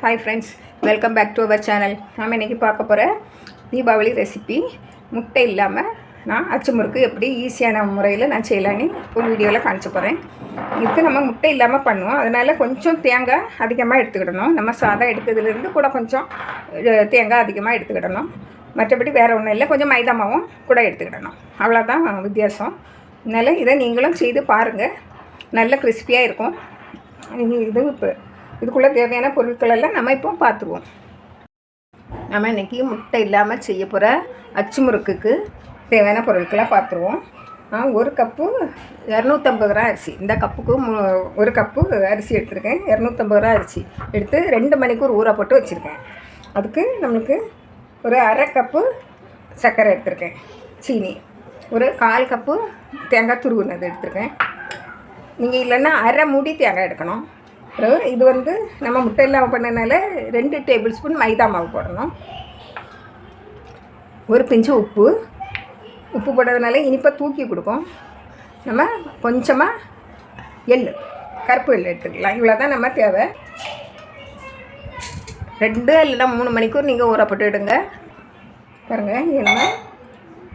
Hi friends, welcome back to our channel. நாம் இன்னைக்கு பார்க்க போற தீபாவளி ரெசிபி முட்டை இல்லாம நான் அச்சு முறுக்கு எப்படி ஈஸியான முறையில் நான் செய்யலாம்னு ஒரு வீடியோவில் காமிச்சு போகிறேன். இதுக்கு நம்ம முட்டை இல்லாமல் பண்ணுவோம், அதனால் கொஞ்சம் தேங்காய் அதிகமாக எடுத்துக்கிடணும். நம்ம சாதம் எடுத்ததுலேருந்து கூட கொஞ்சம் தேங்காய் அதிகமாக எடுத்துக்கிடணும். மற்றபடி வேறு ஒன்றும் இல்லை, கொஞ்சம் மைதா மாவும் கூட எடுத்துக்கிடணும். அவ்வளோதான் வித்தியாசம். அதனால் இதை நீங்களும் செய்து பாருங்கள், நல்ல கிறிஸ்பியாக இருக்கும். இது இப்போ இதுக்குள்ளே தேவையான பொருட்கள் எல்லாம் நம்ம இப்போ பார்த்துருவோம். நம்ம இன்றைக்கி முட்டை இல்லாமல் செய்ய போகிற அச்சு முறுக்குக்கு தேவையான பொருட்களை பார்த்துருவோம். நான் ஒரு கப்பு 250 கிராம் அரிசி, இந்த கப்புக்கு ஒரு கப்பு அரிசி எடுத்துருக்கேன். 250 கிராம் அரிசி எடுத்து 2 மணிக்கூர் ஊற போட்டு வச்சுருக்கேன். அதுக்கு நம்மளுக்கு ஒரு அரை கப்பு சர்க்கரை எடுத்துருக்கேன், சீனி, ஒரு 1/4 கப்பு தேங்காய் துருவுனது எடுத்துருக்கேன். நீங்கள் இல்லைன்னா அரை மூடி தேங்காய் எடுக்கணும். இது வந்து நம்ம முட்டை இல்லாமல் பண்ணனால 2 டேபிள் ஸ்பூன் மைதா மாவு போடணும். ஒரு பிஞ்சு உப்பு போடுறதுனால இனிப்பை தூக்கி கொடுக்கும். நம்ம கொஞ்சமாக எள், கருப்பு எள் எடுத்துக்கலாம். இவ்வளோ தான் நம்ம தேவை. 2 இல்லைன்னா 3 மணிக்கூர் நீங்கள் ஊற போட்டு விடுங்க. பாருங்கள், என்ன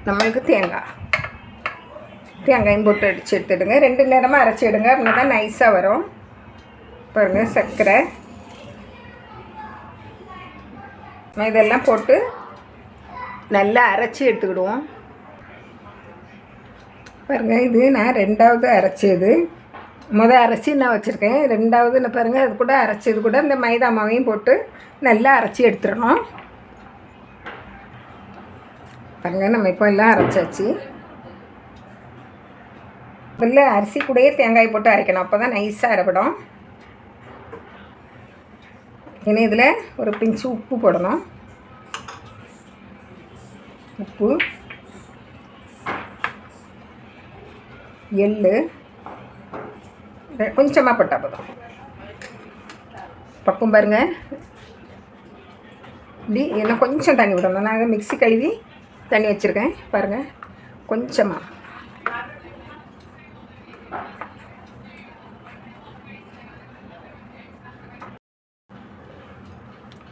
நம்மளுக்கு தேங்காயும் போட்டு அடித்து எடுத்துடுங்க. 2 நேரமாக அரைச்சி எடுங்க, அப்படின்னா தான் நைஸாக வரும். பாருங்கள், சர்க்கரை இதெல்லாம் போட்டு நல்லா அரைச்சி எடுத்துக்கிடுவோம். பாருங்கள், இது நான் 2வது அரைச்சது. அரைச்சி நான் வச்சுருக்கேன். 2வது நான் பாருங்கள், அது கூட அரைச்சது கூட இந்த மைதா மாவையும் போட்டு நல்லா அரைச்சி எடுத்துடணும். பாருங்கள், நம்ம இப்போ எல்லாம் அரைச்சாச்சு. இல்லை, அரிசி கூடயே தேங்காய் போட்டு அரைக்கணும், அப்போ தான் நைஸாக அரைப்படும். ஏன்னா இதில் ஒரு பிஞ்சு உப்பு போடணும். உப்பு, எள் கொஞ்சமாக போட்டால் போதும். பக்கம் பாருங்கள், இப்படி இன்னும் கொஞ்சம் தண்ணி விடணும். நான் மிக்ஸி கழுவி தண்ணி வச்சுருக்கேன். பாருங்கள், கொஞ்சமாக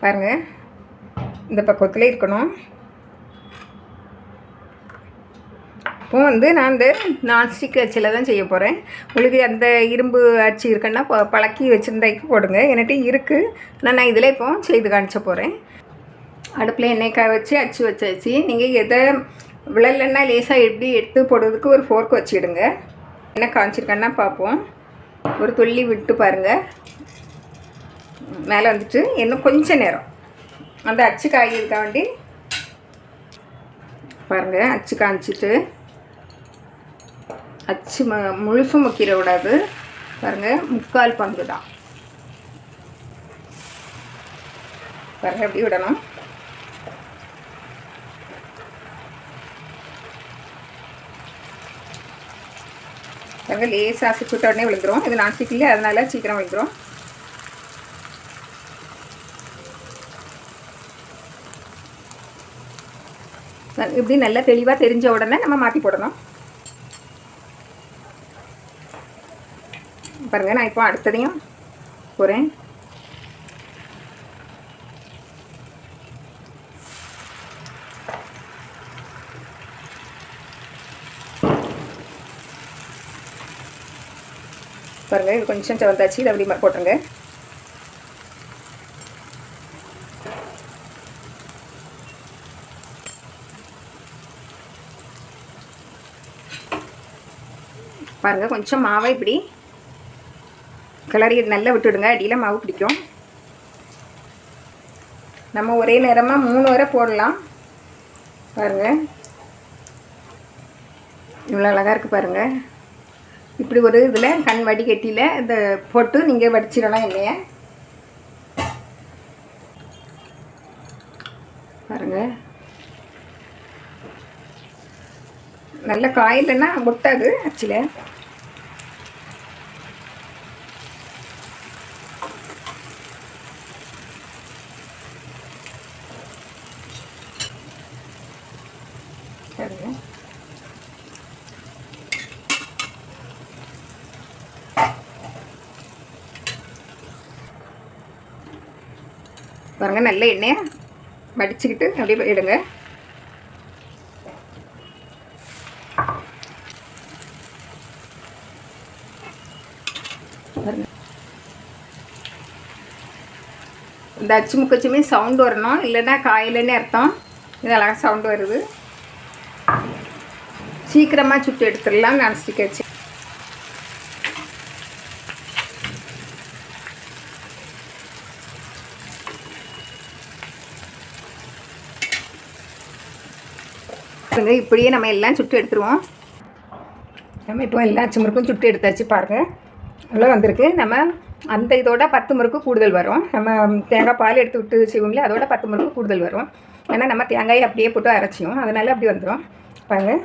பாருங்கள், இந்த பக்கத்தில் இருக்கணும். இப்போ வந்து நான் இந்த நான்ஸ்டிக் அச்சில் தான் செய்ய போகிறேன். உங்களுக்கு அந்த இரும்பு அச்சு இருக்குன்னா பழக்கி வச்சுருந்தாக்கி போடுங்க. என்கிட்ட இருக்குது, நான் இதில் இப்போ செய்து காமிச்ச போகிறேன். அடுப்பில் எண்ணெய் காய வச்சு அச்சு வச்சாச்சு. நீங்கள் எதை விழலைன்னா லேசாக எப்படி எடுத்து போடுறதுக்கு ஒரு ஃபோர்க் வச்சுடுங்க. என்ன காமிச்சிருக்கேன்னா பார்ப்போம். ஒரு துள்ளி விட்டு பாருங்கள், மேலே வந்துட்டு இன்னும் கொஞ்சம் நேரம் அந்த அச்சு காய்கிறதுக்க வேண்டி பாருங்கள். அச்சு காய்ச்சிட்டு அச்சு முழுசும் முக்கிற விடாது. பாருங்கள், 3/4 பங்கு தான். பாருங்கள், எப்படி விடணும். பாருங்கள், லேசாக அசைச்சு விட்ட உடனே விழுந்துடும். இது நான்ஸ்டிக்கில், அதனால சீக்கிரம் விழுந்துடும். இப்படி நல்லா தெளிவாக தெரிஞ்ச உடனே நம்ம மாற்றி போடணும். பாருங்கள், நான் இப்போ அடுத்ததையும் போகிறேன். பாருங்கள், இது கொஞ்சம் செவந்தாச்சு. இதை அப்படி போட்டுருங்க. பாருங்கள், கொஞ்சம் மாவை இப்படி கிளறி நல்லா விட்டுவிடுங்க. அடியில் மாவு பிடிக்கும். நம்ம ஒரே நேரமாக 3 வரை போடலாம். பாருங்கள், இவ்வளோ அழகாக இருக்குது. பாருங்கள், இப்படி ஒரு இதில் கண் வடிகட்டியில் இதை போட்டு நீங்கள் வடிச்சிடலாம் இல்லையா. பாருங்கள், நல்ல காயில்னா முட்டாது அச்சில். பாருங்கள், பாருங்கள், நல்ல எண்ணெயை வடிச்சுக்கிட்டு அப்படியே எடுங்க. இந்த அச்சு முக்கச்சுமே சவுண்டு வரணும், இல்லைன்னா காயிலன்னு அர்த்தம். இது அழகாக சவுண்டு வருது. சீக்கிரமாக சுட்டு எடுத்துடலாம் நான்ஸ்டிக் வச்சு. இப்படியே நம்ம எல்லாம் சுட்டு எடுத்துருவோம். நம்ம இப்போ எல்லா அச்சு முறுக்கும் சுட்டு எடுத்தாச்சு. பாருங்கள், அவ்வளோ வந்திருக்கு. நம்ம அந்த இதோட 10 முறுக்கு கூடுதல் வரும். நம்ம தேங்காய் பால் எடுத்து விட்டு செய்வோம்ல, அதோட 10 முறுக்கு கூடுதல் வரும். ஏன்னா நம்ம தேங்காயை அப்படியே போட்டு அரைச்சியும், அதனால் அப்படி வந்துடும். பாருங்கள்,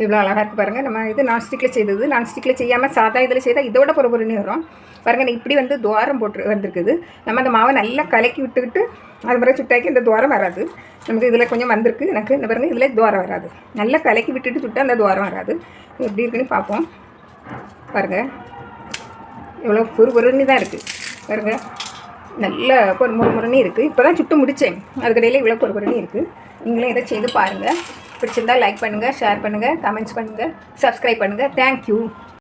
இவ்வளோ அழகாக இருக்குது. பாருங்கள், நம்ம இது நான்ஸ்டிக்கில் செய்தது. நான்ஸ்டிக்கில் செய்யாமல் சாதா இதில் செய்தால் இதோட பொறுப்பொருன்னு வரும். பாருங்கள், இப்படி வந்து துவாரம் போட்டு வந்திருக்குது. நம்ம அந்த மாவை நல்லா கலக்கி விட்டுக்கிட்டு அது மாதிரி சுட்டாக்கி இந்த துவாரம் வராது. நமக்கு இதில் கொஞ்சம் வந்திருக்கு எனக்கு. இந்த பாருங்கள், இதில் துவாரம் வராது. நல்லா கலக்கி விட்டுட்டு சுட்டால் அந்த துவாரம் வராது. எப்படி இருக்குன்னு பார்ப்போம். பாருங்கள், எவ்வளோ பொறுன்னு தான் இருக்குது. பாருங்கள், நல்ல முறுமுறுன்னு இருக்குது. இப்போ தான் சுட்டு முடித்தேன், அதுக்கடையில் இவ்வளோ பொறுன்னு இருக்குது. நீங்களும் இதை செய்து பாருங்கள். பிடிச்சிருந்தால் லைக் பண்ணுங்கள், ஷேர் பண்ணுங்கள், கமெண்ட்ஸ் பண்ணுங்கள், சப்ஸ்கிரைப் பண்ணுங்கள். தேங்க்யூ.